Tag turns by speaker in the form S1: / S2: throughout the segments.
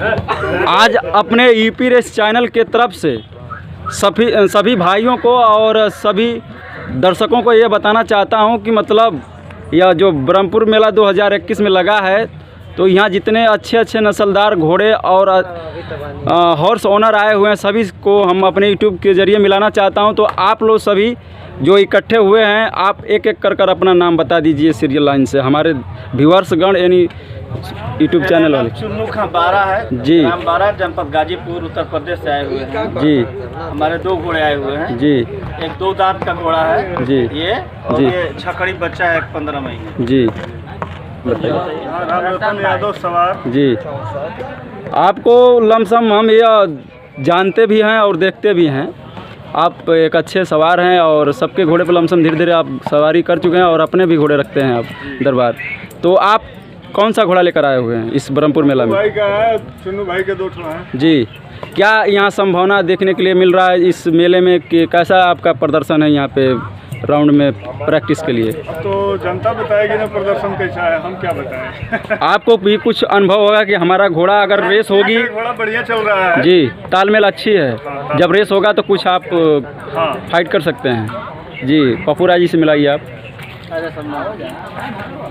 S1: आज अपने UP race channel के तरफ से सभी भाइयों को और सभी दर्शकों को ये बताना चाहता हूँ कि मतलब यह जो ब्रह्मपुर मेला 2021 में लगा है, तो यहाँ जितने अच्छे अच्छे नस्लदार घोड़े और हॉर्स ओनर आए हुए हैं, सभी को हम अपने यूट्यूब के ज़रिए मिलाना चाहता हूँ। तो आप लोग सभी जो इकट्ठे हुए हैं, आप एक एक कर अपना नाम बता दीजिए सीरियल लाइन से, हमारे व्यूअर्सगण यानी यूट्यूब चैनल वाले।
S2: चुन्नू खां बारा है
S1: जी,
S2: नाम बारा, जनपद गाजीपुर उत्तर प्रदेश से आए हुए हैं
S1: जी।
S2: हमारे 2 घोड़े आए हुए हैं
S1: जी,
S2: एक 2 दांत का घोड़ा है
S1: जी,
S2: ये, और
S1: जी।
S2: ये छकड़ी बच्चा है 15 महीने।
S1: जी
S2: राम यादव सवार।
S1: जी, आपको लमसम हम यह जानते भी हैं और देखते भी हैं, आप एक अच्छे सवार हैं और सबके घोड़े पर लमसम धीरे धीरे आप सवारी कर चुके हैं और अपने भी घोड़े रखते हैं आप दरबार। तो आप कौन सा घोड़ा लेकर आए हुए हैं इस ब्रह्मपुर मेला में?
S2: भाई का है, चुन्नू भाई के 2 हैं।
S1: जी, क्या यहाँ संभावना देखने के लिए मिल रहा है इस मेले में कि कैसा आपका प्रदर्शन है यहाँ पे राउंड में प्रैक्टिस के लिए?
S2: तो जनता बताएगी ना प्रदर्शन कैसा है, हम क्या बताएं।
S1: आपको भी कुछ अनुभव होगा कि हमारा घोड़ा अगर रेस होगी,
S2: घोड़ा बढ़िया चल रहा है
S1: जी, तालमेल अच्छी है, जब रेस होगा तो कुछ आप फाइट कर सकते हैं। जी, पप्पू राय जी से मिलाइए आप।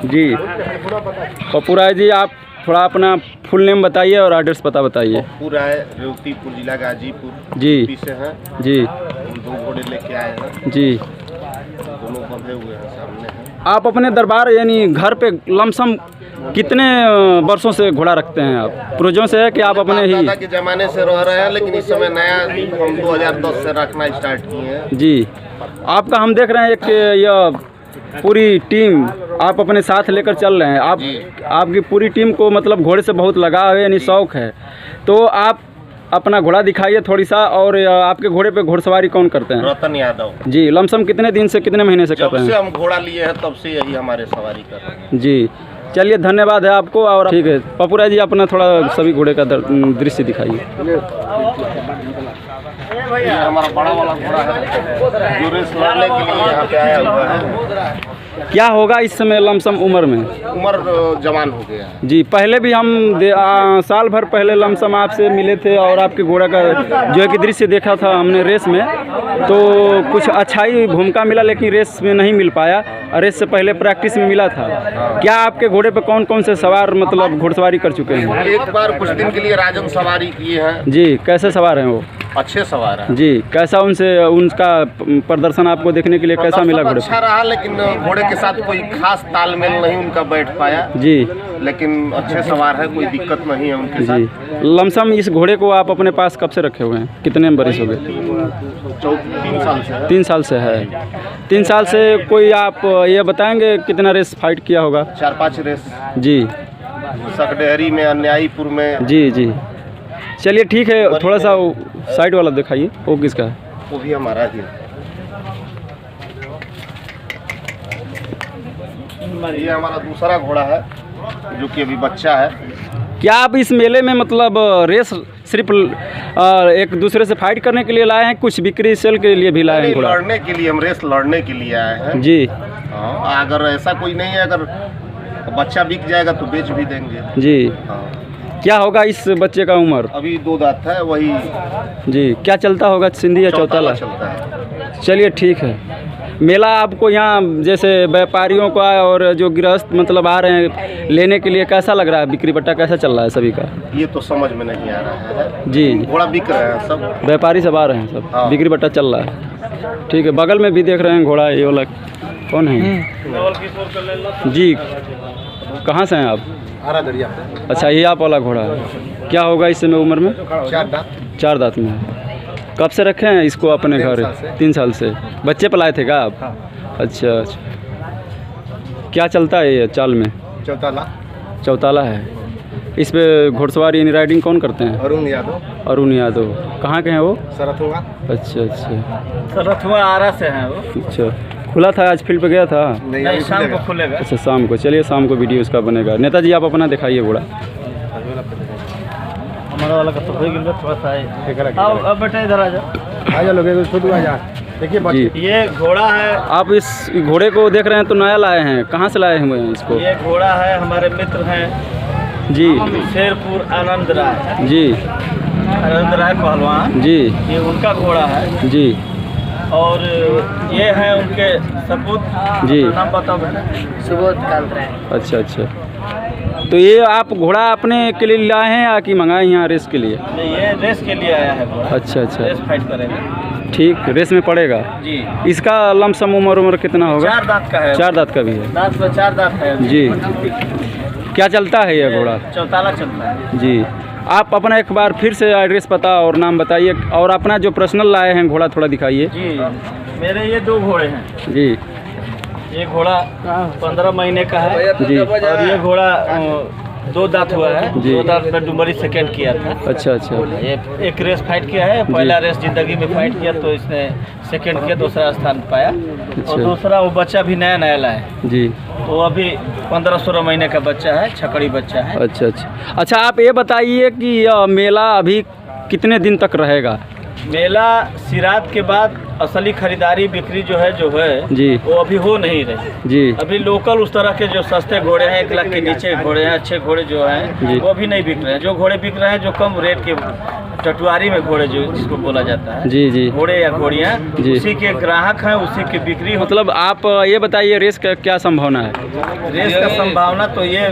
S1: जी, पप्पू राय जी, आप थोड़ा अपना फुल नेम बताइए और एड्रेस पता बताइए।
S3: पप्पू राय, रेवतीपुर जिला गाजीपुर
S1: जी
S3: से हैं।
S1: जी,
S3: हम 2 घोड़े लेके आए हैं,
S1: जी।
S3: दोनों बंधे हुए हैं, सामने हैं।
S1: आप अपने दरबार यानी घर पे लमसम कितने वर्षों से घोड़ा रखते हैं आप? पूर्वजों से है कि आप अपने ही?
S3: दादा के ज़माने से रह रहे हैं, लेकिन इस समय नया हम 2010 से रखना स्टार्ट किए हैं।
S1: जी, आपका हम देख रहे हैं एक यह पूरी टीम आप अपने साथ लेकर चल रहे हैं। आपकी पूरी टीम को मतलब घोड़े से बहुत लगाव है यानी शौक़ है, तो आप अपना घोड़ा दिखाइए थोड़ी सा। और आपके घोड़े पे घोड़सवारी कौन करते हैं?
S3: रतन यादव
S1: जी, लमसम कितने दिन से कितने महीने से कर रहे हैं?
S3: जब से हम घोड़ा लिए हैं तब से यही हमारे सवारी कर रहे हैं।
S1: जी, चलिए धन्यवाद है आपको। और ठीक है पप्पू राय जी, अपना थोड़ा सभी घोड़े का दृश्य दिखाइए।
S3: ये हमारा बड़ा वाला घोड़ा है जो रेस लड़ने के लिए यहाँ पे आया हुआ है।
S1: क्या होगा इस समय लमसम उम्र में?
S3: उम्र जवान हो गया है।
S1: जी, पहले भी हम साल भर पहले लमसम आपसे मिले थे और आपके घोड़ा का जो है कि दृश्य देखा था हमने रेस में, तो कुछ अच्छा ही भूमिका मिला, लेकिन रेस में नहीं मिल पाया। रेस से पहले प्रैक्टिस में मिला था। क्या आपके घोड़े पे कौन कौन से सवार मतलब घुड़सवारी कर चुके हैं?
S3: एक बार कुछ दिन के लिए राजन सवारी किए हैं।
S1: जी, कैसे सवार हैं वो?
S3: अच्छे सवार हैं।
S1: जी, कैसा उनका प्रदर्शन आपको देखने के लिए कैसा मिला घोड़े?
S3: अच्छा रहा, लेकिन घोड़े के साथ कोई खास तालमेल नहीं उनका बैठ पाया।
S1: जी,
S3: लेकिन अच्छे सवार है, कोई दिक्कत नहीं है उनके साथ।
S1: जी, लमसम इस घोड़े को आप अपने पास कब से रखे हुए हैं? कितने बरिस हो गए?
S3: 3 साल से है।
S1: 3 साल से है। 3 साल से कोई आप ये बताएंगे कितना रेस फाइट किया होगा?
S3: 4-5 रेस।
S1: जी,
S3: सकडेहरी में, अन्यायीपुर में।
S1: जी, जी। चलिए ठीक है, थोड़ा सा साइड वाला दिखाइए, वो किसका है?
S3: वो भी हमारा ही है। ये हमारा दूसरा घोड़ा है जो कि अभी बच्चा है।
S1: क्या आप इस मेले में मतलब रेस सिर्फ एक दूसरे से फाइट करने के लिए लाए हैं, कुछ बिक्री सेल के लिए भी लाए हैं घोड़ा?
S3: लड़ने के लिए, हम रेस लड़ने के लिए आए हैं।
S1: जी,
S3: हाँ, अगर ऐसा कोई नहीं है, अगर बच्चा बिक जाएगा तो बेच भी देंगे।
S1: जी।
S3: हाँ।
S1: क्या होगा इस बच्चे का उम्र?
S3: अभी 2 दांत है, वही।
S1: जी, क्या चलता होगा, सिंधी या चौताला?
S3: चलता है।
S1: चलिए ठीक है। मेला आपको यहाँ जैसे व्यापारियों का और जो गृहस्थ मतलब आ रहे हैं लेने के लिए कैसा लग रहा है? बिक्री बट्टा कैसा चल रहा है सभी का?
S3: ये तो समझ में नहीं आ रहा है।
S1: जी,
S3: घोड़ा बिक रहे हैं सब,
S1: व्यापारी सब आ रहे हैं सब।
S3: हाँ।
S1: बिक्री बट्टा चल रहा है। ठीक है, बगल में भी देख रहे हैं घोड़ा, ये वाला कौन है? जी, कहाँ से हैं आप?
S3: हरा दरिया।
S1: अच्छा, ये आप वाला घोड़ा है। क्या होगा इस समय उम्र में? 4 दांत में है। कब से रखे हैं इसको अपने घर? 3 साल से। बच्चे पलाए थे क्या आप? अच्छा अच्छा। क्या चलता है ये चाल में? चौताला है। इस पे घुड़सवारी यानी राइडिंग कौन करते हैं? अरुण यादव। कहाँ के हैं वो?
S3: सरथुआ।
S1: अच्छा अच्छा।
S2: सरथुआ आरा से हैं वो।
S1: अच्छा, खुला था आज? फील्ड पे गया था?
S2: नहीं, शाम को खुलेगा।
S1: अच्छा, शाम को। चलिए शाम को वीडियो इसका बनेगा। नेताजी आप अपना दिखाइए घोड़ा।
S2: हमारा वाला का तो हो गया, थोड़ा सा है। अब बेटा इधर आ जा लोग, देखिए
S1: जी,
S2: ये घोड़ा है।
S1: आप इस घोड़े को देख रहे हैं तो नया लाए हैं, कहाँ से लाए हुए हैं इसको?
S2: ये घोड़ा है, हमारे मित्र हैं
S1: जी
S2: शेरपुर आनंद राय,
S1: जी
S2: पहलवान,
S1: जी
S2: ये उनका घोड़ा है।
S1: जी
S2: और ये है उनके सपूत।
S1: जी।
S2: अपना नाम बताओ बेटा। सुबोध कालरा।
S1: अच्छा अच्छा, तो ये आप घोड़ा अपने के लिए लाए हैं या कि मंगाए यहाँ रेस के लिए?
S2: नहीं, ये रेस के लिए आया है घोड़ा।
S1: अच्छा अच्छा,
S2: रेस फाइट करेगा।
S1: ठीक, रेस में पड़ेगा
S2: जी।
S1: इसका लमसम उम्र कितना होगा?
S2: 4 दांत का है।
S1: 4 दांत का भी है
S2: दांत में 4 दांत है
S1: जी। क्या चलता है ये घोड़ा?
S2: चौताला चलता है
S1: जी। आप अपना एक बार फिर से एड्रेस पता और नाम बताइए, और अपना जो पर्सनल लाए हैं घोड़ा थोड़ा दिखाइए।
S2: जी। मेरे ये 2 घोड़े हैं
S1: जी
S2: ये घोड़ा 15 महीने का है
S1: जी।
S2: और ये घोड़ा 2 दांत हुआ है।
S1: जी।
S2: 2 दांत में डुमरी सेकंड किया था।
S1: अच्छा अच्छा,
S2: ये एक रेस फाइट किया है। पहला रेस जिंदगी में फाइट किया तो इसने सेकंड किया, दूसरा स्थान पाया। और दूसरा वो बच्चा भी नया नया लाया है
S1: जी।
S2: तो अभी 15-16 महीने का बच्चा है, छकड़ी बच्चा है।
S1: अच्छा अच्छा अच्छा, आप ये बताइए कि यह मेला अभी कितने दिन तक रहेगा?
S2: मेला सिरात के बाद असली खरीदारी बिक्री जो है
S1: जी।
S2: वो अभी हो नहीं रही
S1: जी
S2: अभी लोकल उस तरह के जो सस्ते घोड़े हैं, 1 लाख के नीचे घोड़े हैं, अच्छे घोड़े जो
S1: जी।
S2: हैं वो भी नहीं बिक रहे हैं। जो घोड़े बिक रहे हैं जो कम रेट के टटुआरी में घोड़े जो जिसको बोला जाता है
S1: जी जी
S2: घोड़े या घोड़ियाँ,
S1: जी।
S2: उसी के ग्राहक हैं, उसी की बिक्री
S1: मतलब आप ये बताइए रेस का क्या संभावना है?
S2: रेस का संभावना तो ये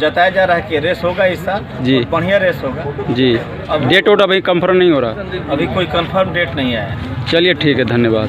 S2: जताया जा रहा है कि रेस होगा इस साल।
S1: जी।
S2: और बढ़िया रेस होगा।
S1: जी।
S2: अब
S1: डेट वोट अभी कंफर्म नहीं हो रहा?
S2: अभी कोई कंफर्म डेट नहीं आया है।
S1: चलिए ठीक है, धन्यवाद।